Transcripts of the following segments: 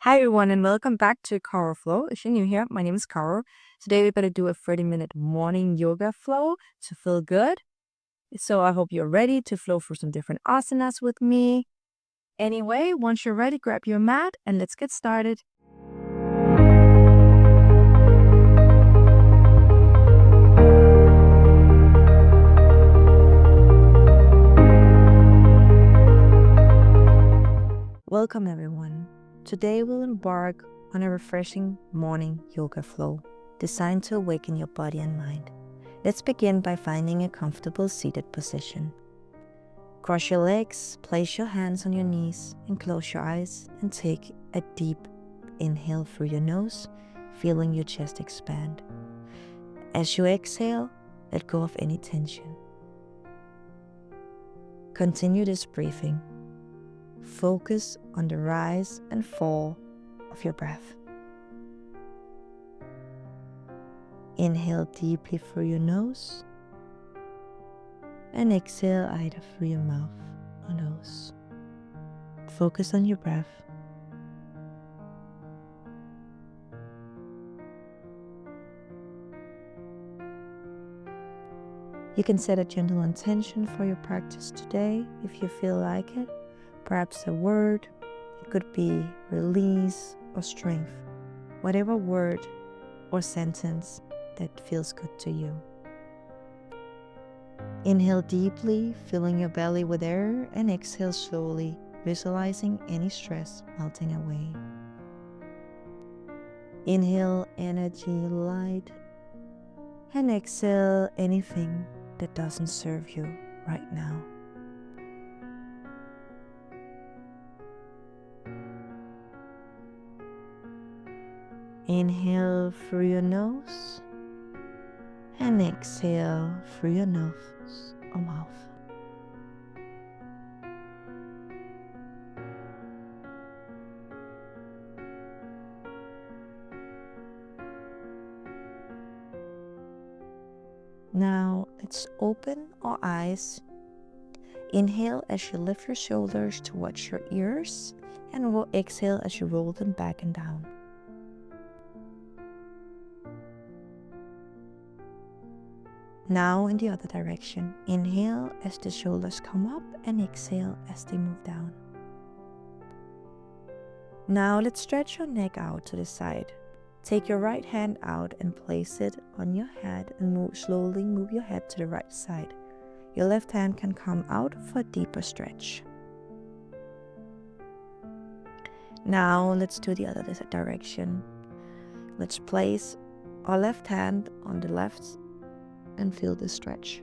Hi everyone and welcome back to Caro Flow. If you're new here, my name is Caro. Today we're going to do a 30-minute morning yoga flow to feel good. So I hope you're ready to flow through some different asanas with me. Anyway, once you're ready, grab your mat and let's get started. Welcome everyone. Today we'll embark on a refreshing morning yoga flow designed to awaken your body and mind. Let's begin by finding a comfortable seated position. Cross your legs, place your hands on your knees and close your eyes and take a deep inhale through your nose, feeling your chest expand. As you exhale, let go of any tension. Continue this breathing. Focus on the rise and fall of your breath. Inhale deeply through your nose and exhale either through your mouth or nose. Focus on your breath. You can set a gentle intention for your practice today if you feel like it. Perhaps a word, it could be release or strength, whatever word or sentence that feels good to you. Inhale deeply, filling your belly with air, and exhale slowly, visualizing any stress melting away. Inhale energy, light, and exhale anything that doesn't serve you right now. Inhale through your nose and exhale through your nose or mouth. Now let's open our eyes. Inhale as you lift your shoulders towards your ears, and we'll exhale as you roll them back and down. Now in the other direction. Inhale as the shoulders come up and exhale as they move down. Now let's stretch your neck out to the side. Take your right hand out and place it on your head and slowly move your head to the right side. Your left hand can come out for a deeper stretch. Now let's do the other direction. Let's place our left hand on the left and feel the stretch.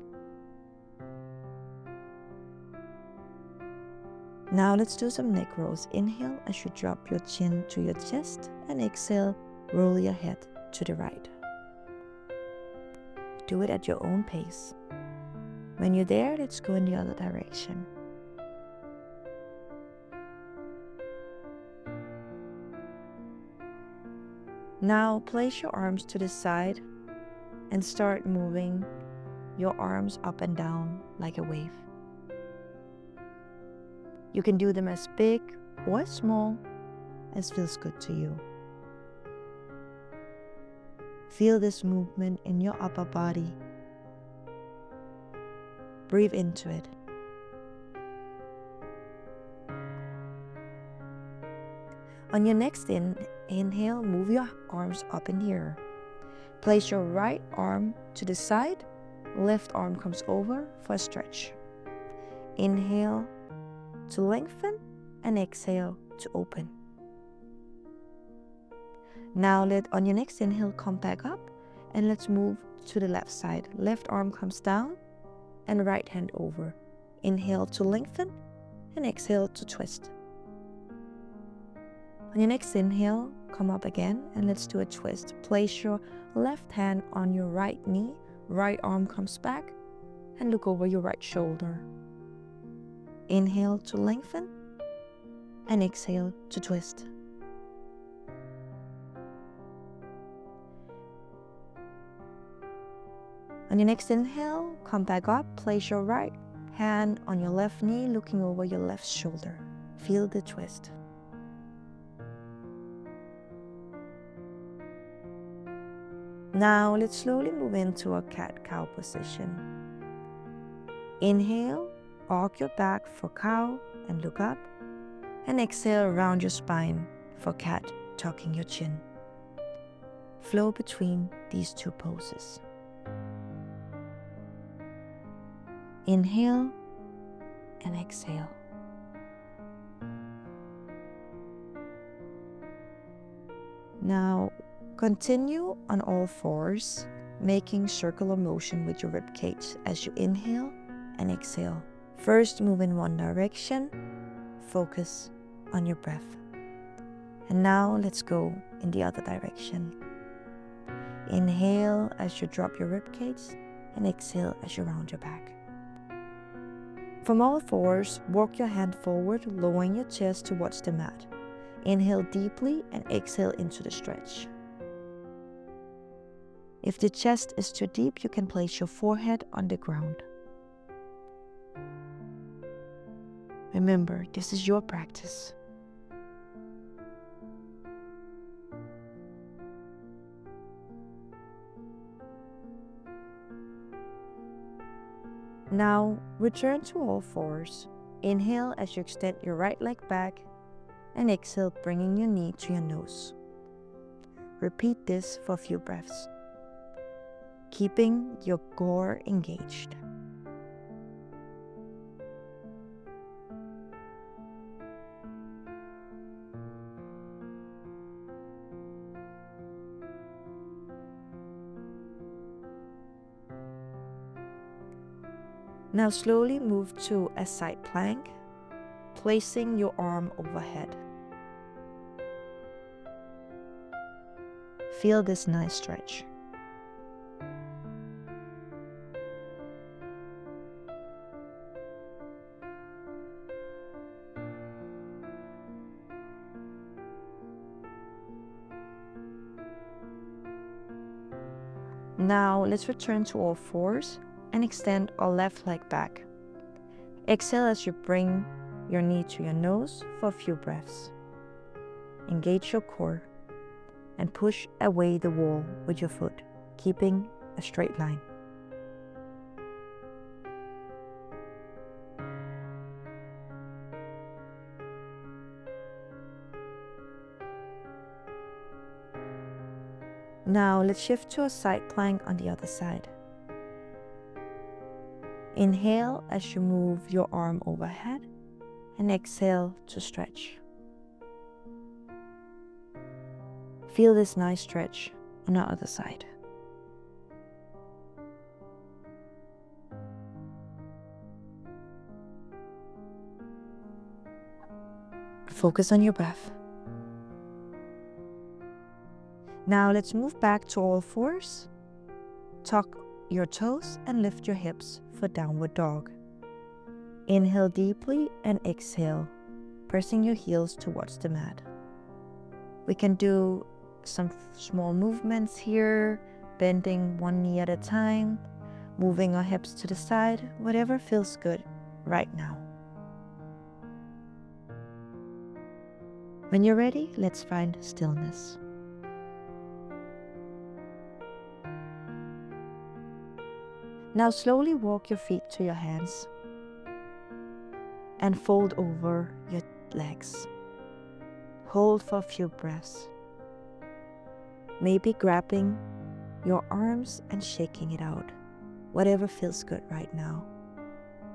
Now let's do some neck rolls. Inhale as you drop your chin to your chest, and exhale, roll your head to the right. Do it at your own pace. When you're there, let's go in the other direction. Now place your arms to the side and start moving your arms up and down like a wave. You can do them as big or as small as feels good to you. Feel this movement in your upper body. Breathe into it. On your next inhale, move your arms up in the air. Place your right arm to the side, left arm comes over for a stretch. Inhale to lengthen and exhale to open. Now on your next inhale, come back up and let's move to the left side. Left arm comes down and right hand over. Inhale to lengthen and exhale to twist. On your next inhale, come up again and let's do a twist. Place your left hand on your right knee, right arm comes back, and look over your right shoulder. Inhale to lengthen and exhale to twist. On your next inhale, come back up, place your right hand on your left knee, looking over your left shoulder. Feel the twist. Now let's slowly move into a cat-cow position. Inhale, arch your back for cow and look up. And exhale, round your spine for cat, tucking your chin. Flow between these two poses. Inhale and exhale. Now continue on all fours, making circular motion with your ribcage as you inhale and exhale. First, move in one direction, focus on your breath. And now let's go in the other direction. Inhale as you drop your ribcage and exhale as you round your back. From all fours, walk your hand forward, lowering your chest towards the mat. Inhale deeply and exhale into the stretch. If the chest is too deep, you can place your forehead on the ground. Remember, this is your practice. Now, return to all fours. Inhale as you extend your right leg back and exhale, bringing your knee to your nose. Repeat this for a few breaths, keeping your core engaged. Now slowly move to a side plank, placing your arm overhead. Feel this nice stretch. Now let's return to all fours and extend our left leg back. Exhale as you bring your knee to your nose for a few breaths. Engage your core and push away the wall with your foot, keeping a straight line. Now let's shift to a side plank on the other side. Inhale as you move your arm overhead and exhale to stretch. Feel this nice stretch on the other side. Focus on your breath. Now let's move back to all fours. Tuck your toes and lift your hips for downward dog. Inhale deeply and exhale, pressing your heels towards the mat. We can do some small movements here, bending one knee at a time, moving our hips to the side, whatever feels good right now. When you're ready, let's find stillness. Now slowly walk your feet to your hands and fold over your legs. Hold for a few breaths. Maybe grabbing your arms and shaking it out, whatever feels good right now.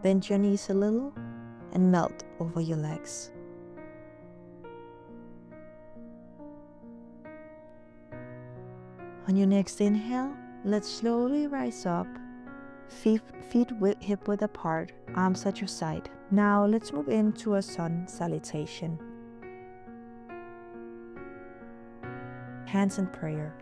Bend your knees a little and melt over your legs. On your next inhale, let's slowly rise up. Feet hip width apart, arms at your side. Now let's move into a sun salutation. Hands in prayer.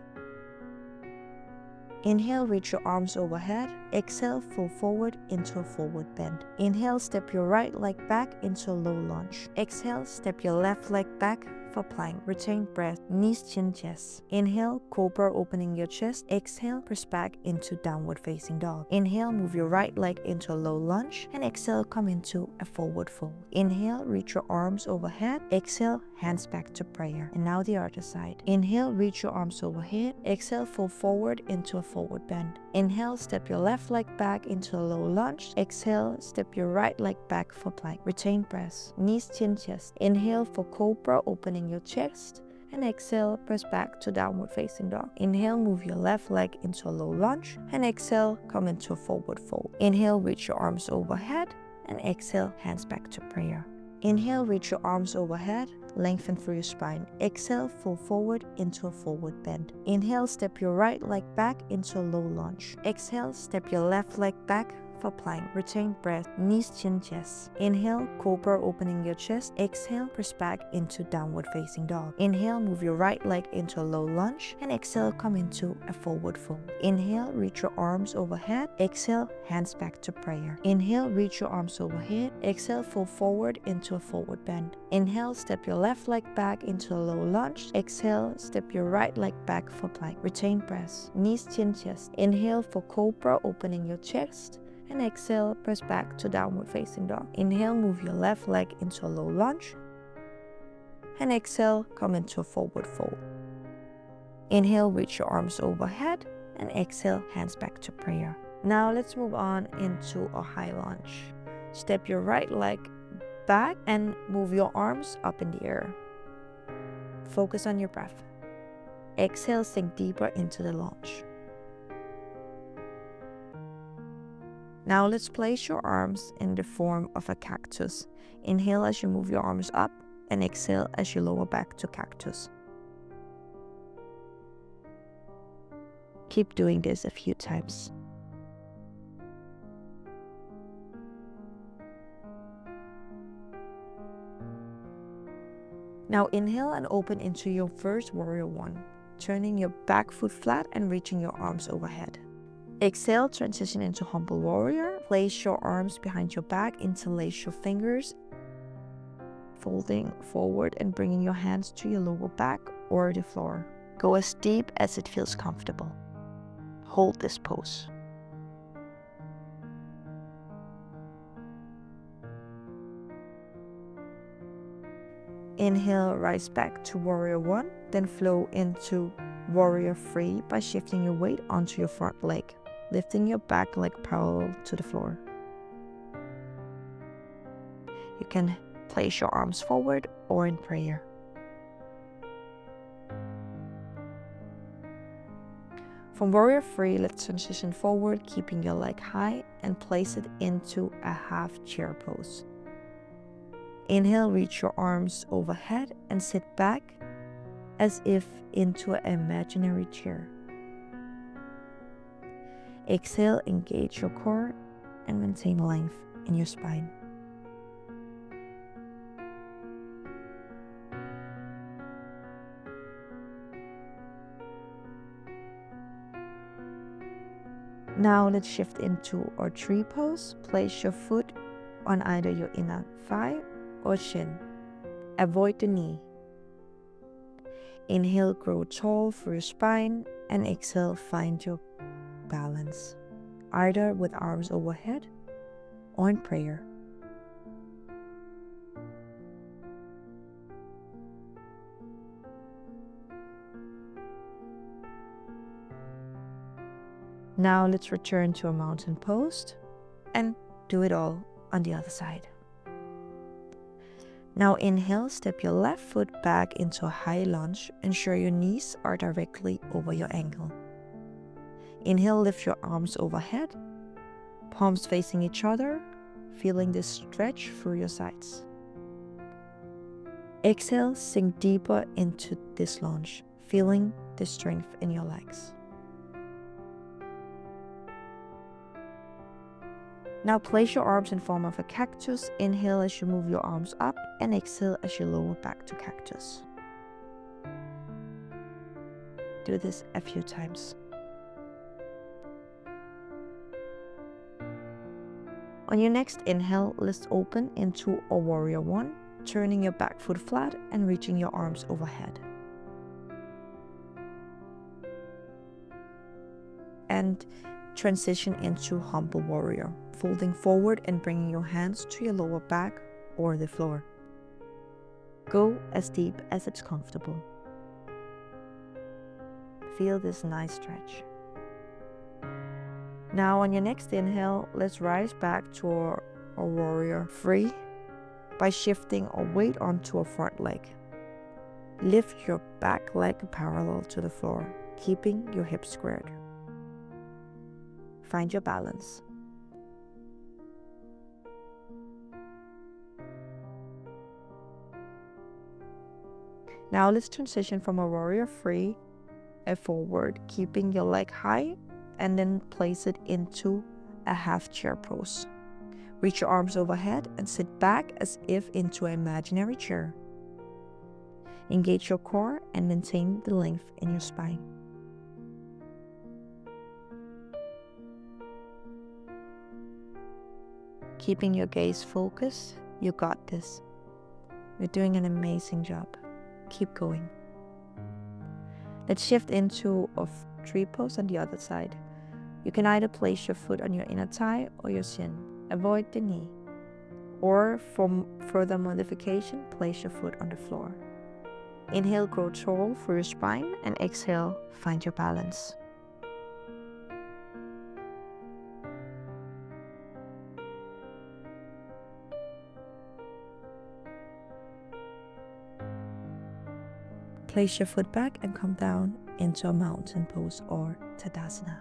Inhale, reach your arms overhead. Exhale, fall forward into a forward bend. Inhale, step your right leg back into a low lunge. Exhale, step your left leg back for plank. Retain breath, knees, chin, chest. Inhale, cobra, opening your chest. Exhale, press back into downward facing dog. Inhale, move your right leg into a low lunge, and exhale, come into a forward fold. Inhale, reach your arms overhead. Exhale, hands back to prayer. And now the other side. Inhale, reach your arms overhead. Exhale, fold forward into a forward bend. Inhale, step your left leg back into a low lunge. Exhale, step your right leg back for plank. Retain breath, knees, chin, chest. Inhale for cobra, opening your chest. And exhale, press back to downward facing dog. Inhale, move your left leg into a low lunge. And exhale, come into a forward fold. Inhale, reach your arms overhead. And exhale, hands back to prayer. Inhale, reach your arms overhead, lengthen through your spine. Exhale, fold forward into a forward bend. Inhale, step your right leg back into a low lunge. Exhale, step your left leg back for plank. Retain breath, knees, chin, chest. Inhale, cobra, opening your chest. Exhale, press back into downward facing dog. Inhale, move your right leg into a low lunge. And exhale, come into a forward fold. Inhale, reach your arms overhead. Exhale, hands back to prayer. Inhale, reach your arms overhead. Exhale, fold forward into a forward bend. Inhale, step your left leg back into a low lunge. Exhale, step your right leg back for plank. Retain breath, knees, chin, chest. Inhale for cobra, opening your chest. And exhale, press back to downward facing dog. Inhale, move your left leg into a low lunge. And exhale, come into a forward fold. Inhale, reach your arms overhead. And exhale, hands back to prayer. Now let's move on into a high lunge. Step your right leg back and move your arms up in the air. Focus on your breath. Exhale, sink deeper into the lunge. Now let's place your arms in the form of a cactus. Inhale as you move your arms up and exhale as you lower back to cactus. Keep doing this a few times. Now inhale and open into your first warrior one, turning your back foot flat and reaching your arms overhead. Exhale, transition into humble warrior. Place your arms behind your back, interlace your fingers, folding forward and bringing your hands to your lower back or the floor. Go as deep as it feels comfortable. Hold this pose. Inhale, rise back to warrior one, then flow into warrior three by shifting your weight onto your front leg, lifting your back leg parallel to the floor. You can place your arms forward or in prayer. From warrior three, let's transition forward, keeping your leg high and place it into a half chair pose. Inhale, reach your arms overhead and sit back as if into an imaginary chair. Exhale, engage your core and maintain length in your spine. Now let's shift into our tree pose. Place your foot on either your inner thigh or shin. Avoid the knee. Inhale, grow tall through your spine, and exhale, find your balance, either with arms overhead or in prayer. Now let's return to a mountain pose and do it all on the other side. Now inhale, step your left foot back into a high lunge. Ensure your knees are directly over your ankle. Inhale, lift your arms overhead, palms facing each other, feeling this stretch through your sides. Exhale, sink deeper into this lunge, feeling the strength in your legs. Now place your arms in form of a cactus. Inhale as you move your arms up and exhale as you lower back to cactus. Do this a few times. On your next inhale, let's open into a warrior one, turning your back foot flat and reaching your arms overhead. And transition into humble warrior, folding forward and bringing your hands to your lower back or the floor. Go as deep as it's comfortable. Feel this nice stretch. Now on your next inhale, let's rise back to our warrior free by shifting our weight onto our front leg. Lift your back leg parallel to the floor, keeping your hips squared. Find your balance. Now let's transition from a warrior free and forward, keeping your leg high, and then place it into a half chair pose. Reach your arms overhead and sit back as if into an imaginary chair. Engage your core and maintain the length in your spine. Keeping your gaze focused, you got this. You're doing an amazing job. Keep going. Let's shift into a tree pose on the other side. You can either place your foot on your inner thigh or your shin. Avoid the knee. Or for further modification, place your foot on the floor. Inhale, grow tall through your spine, and exhale, find your balance. Place your foot back and come down into a mountain pose or Tadasana.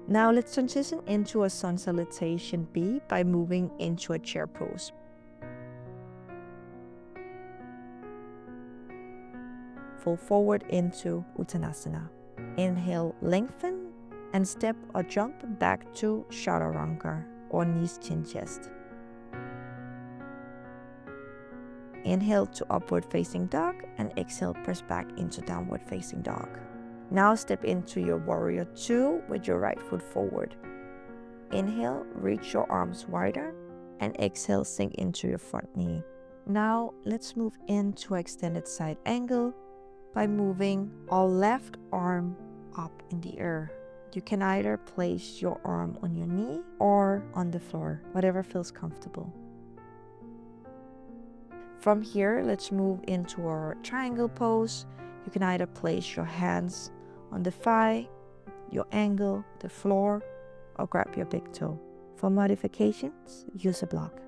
Now let's transition into a sun salutation B by moving into a chair pose. Fold forward into Uttanasana. Inhale, lengthen, and step or jump back to Chaturanga or knees, chin, chest. Inhale to upward facing dog and exhale, press back into downward facing dog. Now step into your warrior 2 with your right foot forward. Inhale, reach your arms wider, and exhale, sink into your front knee. Now let's move into extended side angle by moving our left arm up in the air. You can either place your arm on your knee or on the floor, whatever feels comfortable. From here, let's move into our triangle pose. You can either place your hands on the thigh, your ankle, the floor, or grab your big toe. For modifications, use a block.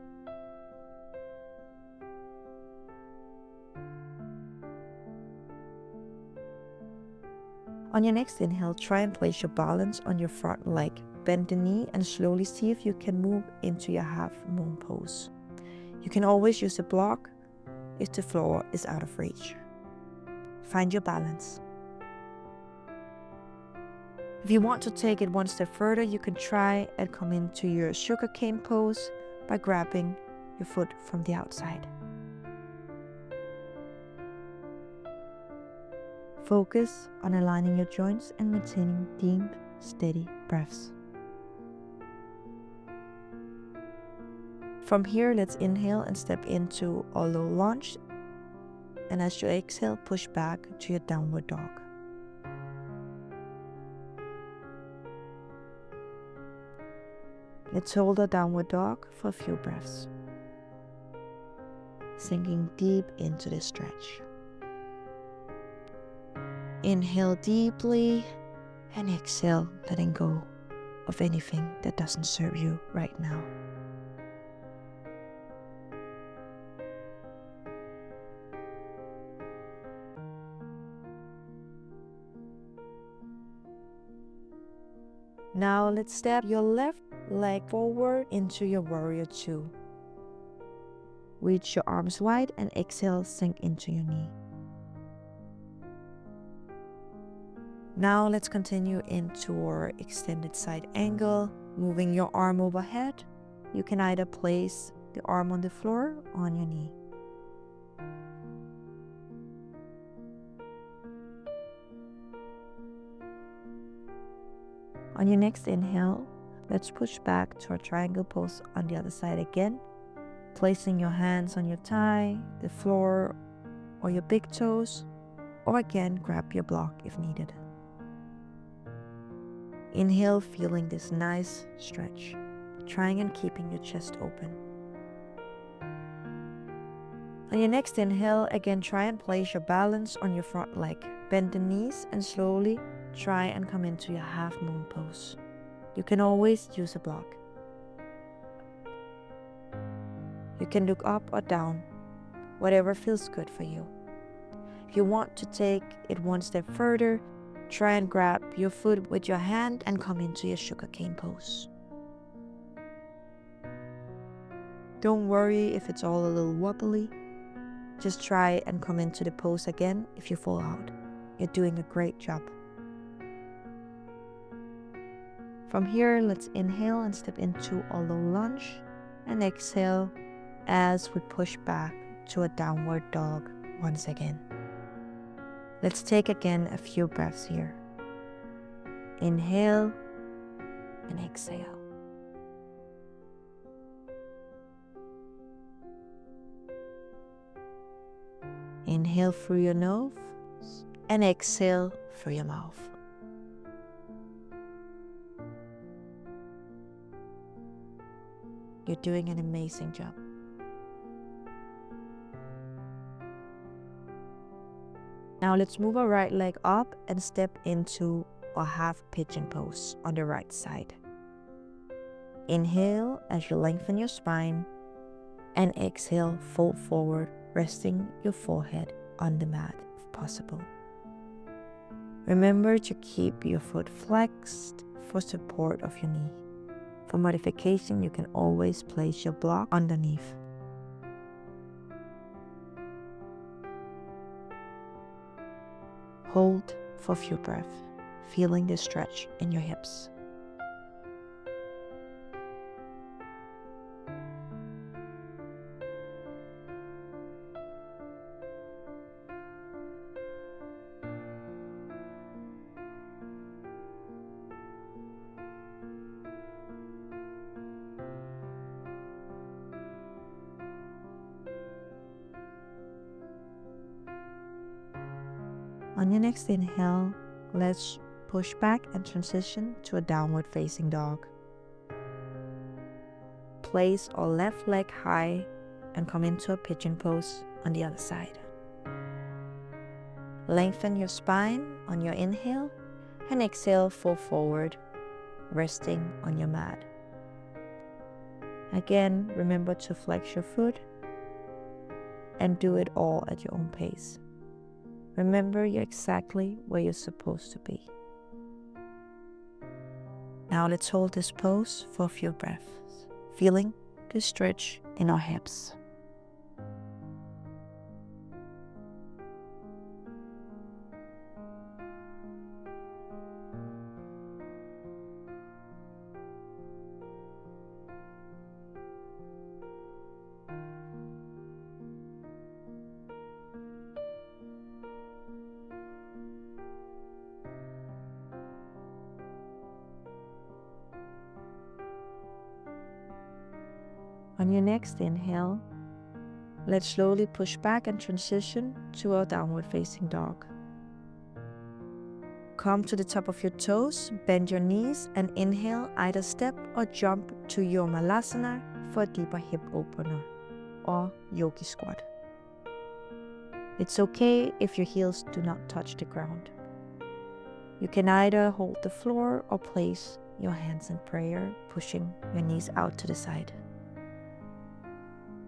On your next inhale, try and place your balance on your front leg. Bend the knee and slowly see if you can move into your half moon pose. You can always use a block if the floor is out of reach. Find your balance. If you want to take it one step further, you can try and come into your sugarcane pose by grabbing your foot from the outside. Focus on aligning your joints and maintaining deep, steady breaths. From here, let's inhale and step into a low lunge. And as you exhale, push back to your downward dog. Let's hold our downward dog for a few breaths. Sinking deep into this stretch. Inhale deeply and exhale, letting go of anything that doesn't serve you right now. Now let's step your left leg forward into your warrior 2. Reach your arms wide and exhale, sink into your knee. Now let's continue into our extended side angle, moving your arm overhead. You can either place the arm on the floor or on your knee. On your next inhale, let's push back to our triangle pose on the other side again. placing your hands on your thigh, the floor, or your big toes, or again grab your block if needed. Inhale, feeling this nice stretch, trying and keeping your chest open. On your next inhale, again try and place your balance on your front leg. Bend the knees and slowly try and come into your half moon pose. You can always use a block. You can look up or down, whatever feels good for you. If you want to take it one step further, try and grab your foot with your hand and come into your sugarcane pose. Don't worry if it's all a little wobbly. Just try and come into the pose again if you fall out. You're doing a great job. From here, let's inhale and step into a low lunge and exhale as we push back to a downward dog once again. Let's take again a few breaths here. Inhale and exhale. Inhale through your nose and exhale through your mouth. You're doing an amazing job. Now let's move our right leg up and step into a half pigeon pose on the right side. Inhale as you lengthen your spine and exhale, fold forward, resting your forehead on the mat if possible. Remember to keep your foot flexed for support of your knee. For modification, you can always place your block underneath. Hold for a few breaths, feeling the stretch in your hips. On your next inhale, let's push back and transition to a downward facing dog. Place our left leg high and come into a pigeon pose on the other side. Lengthen your spine on your inhale and exhale, fall forward, resting on your mat. Again, remember to flex your foot and do it all at your own pace. Remember, you're exactly where you're supposed to be. Now let's hold this pose for a few breaths, feeling the stretch in our hips. On your next inhale, let's slowly push back and transition to our downward facing dog. Come to the top of your toes, bend your knees, and inhale, either step or jump to your malasana for a deeper hip opener or yogi squat. It's okay if your heels do not touch the ground. You can either hold the floor or place your hands in prayer, pushing your knees out to the side.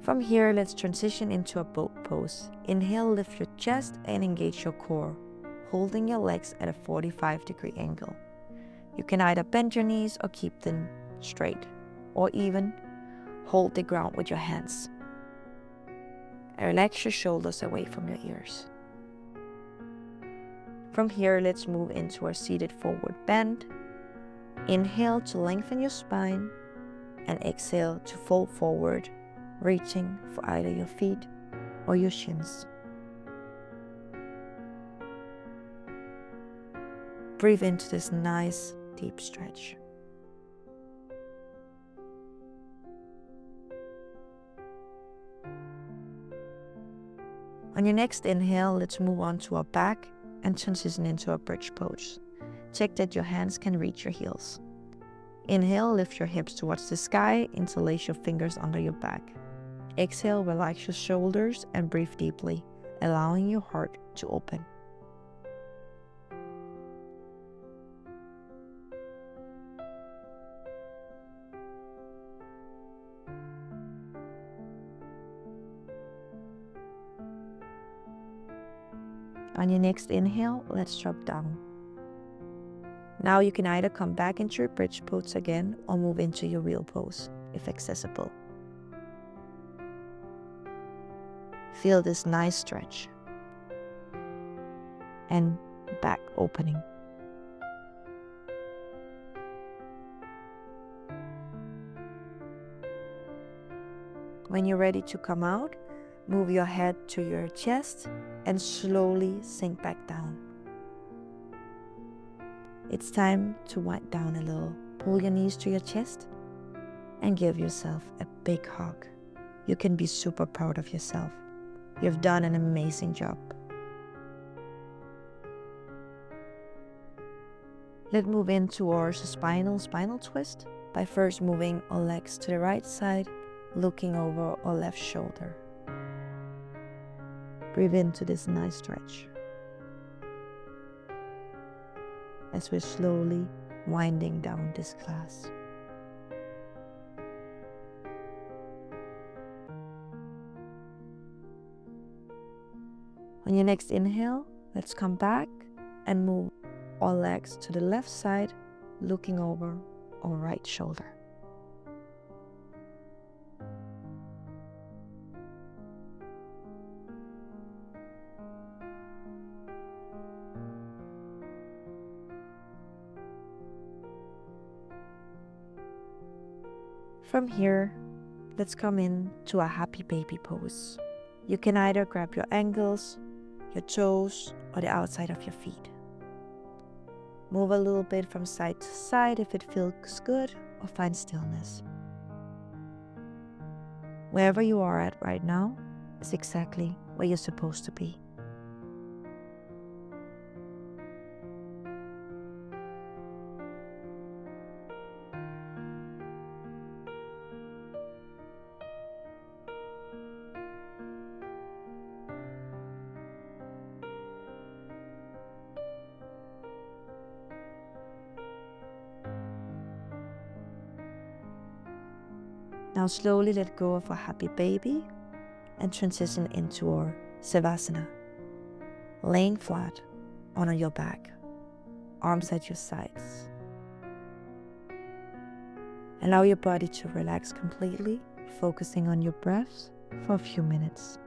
From here, let's transition into a boat pose. Inhale, lift your chest and engage your core, holding your legs at a 45-degree angle. You can either bend your knees or keep them straight, or even hold the ground with your hands. And relax your shoulders away from your ears. From here, let's move into our seated forward bend. Inhale to lengthen your spine and exhale to fold forward, reaching for either your feet or your shins. Breathe into this nice deep stretch. On your next inhale, let's move on to our back and transition into a bridge pose. Check that your hands can reach your heels. Inhale, lift your hips towards the sky, interlace your fingers under your back. Exhale, relax your shoulders and breathe deeply, allowing your heart to open. On your next inhale, let's drop down. Now you can either come back into your bridge pose again or move into your wheel pose, if accessible. Feel this nice stretch and back opening. When you're ready to come out, move your head to your chest and slowly sink back down. It's time to wind down a little. Pull your knees to your chest and give yourself a big hug. You can be super proud of yourself. You've done an amazing job. Let's move into our spinal twist by first moving our legs to the right side, looking over our left shoulder. Breathe into this nice stretch as we're slowly winding down this class. On your next inhale, let's come back and move our legs to the left side, looking over our right shoulder. From here, let's come in to a happy baby pose. You can either grab your ankles, your toes, or the outside of your feet. Move a little bit from side to side if it feels good, or find stillness. Wherever you are at right now is exactly where you're supposed to be. Now slowly let go of our happy baby and transition into our Savasana. Laying flat on your back, arms at your sides. Allow your body to relax completely, focusing on your breath for a few minutes.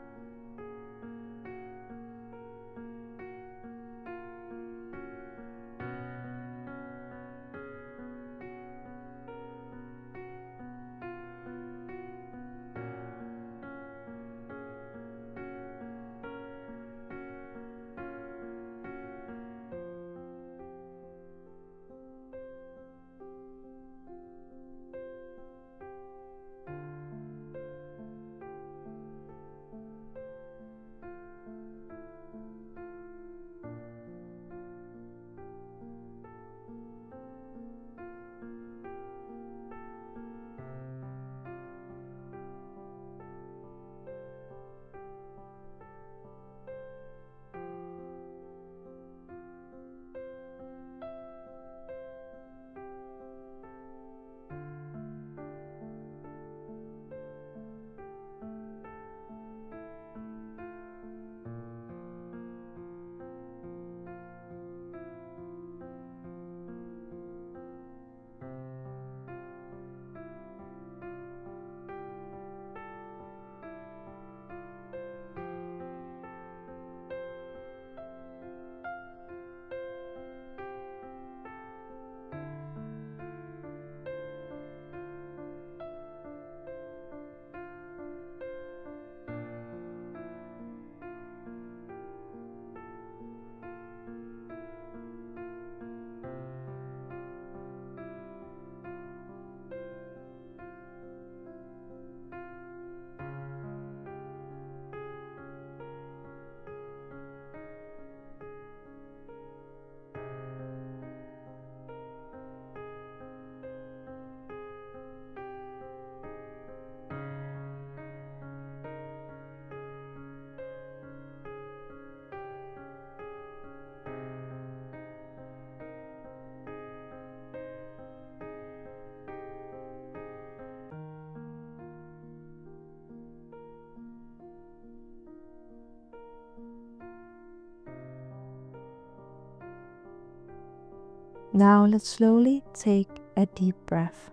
Now let's slowly take a deep breath.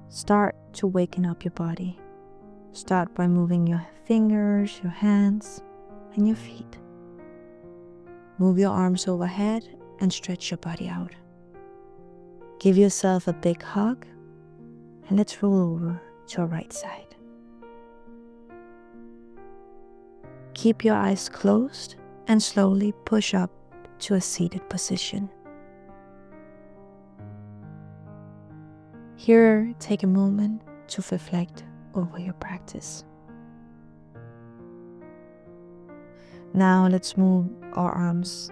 Start to waken up your body. Start by moving your fingers, your hands, and your feet. Move your arms overhead and stretch your body out. Give yourself a big hug, and let's roll over to our right side. Keep your eyes closed and slowly push up to a seated position. Here, take a moment to reflect over your practice. Now let's move our arms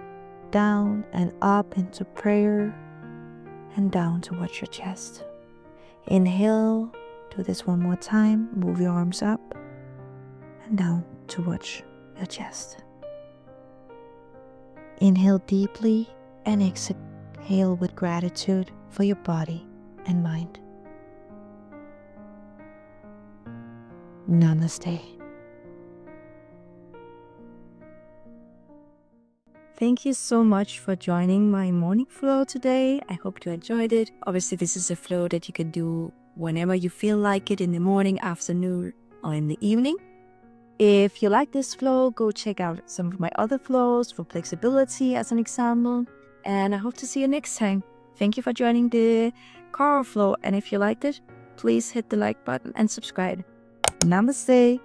down and up into prayer and down towards your chest. Inhale, do this one more time. Move your arms up and down towards your chest. Inhale deeply and exhale with gratitude for your body and mind. Namaste. Thank you so much for joining my morning flow today. I hope you enjoyed it. Obviously, this is a flow that you can do whenever you feel like it, in the morning, afternoon, or in the evening. If you like this flow, go check out some of my other flows for flexibility as an example. And I hope to see you next time. Thank you for joining the Coral Flow. And if you liked it, please hit the like button and subscribe. Namaste.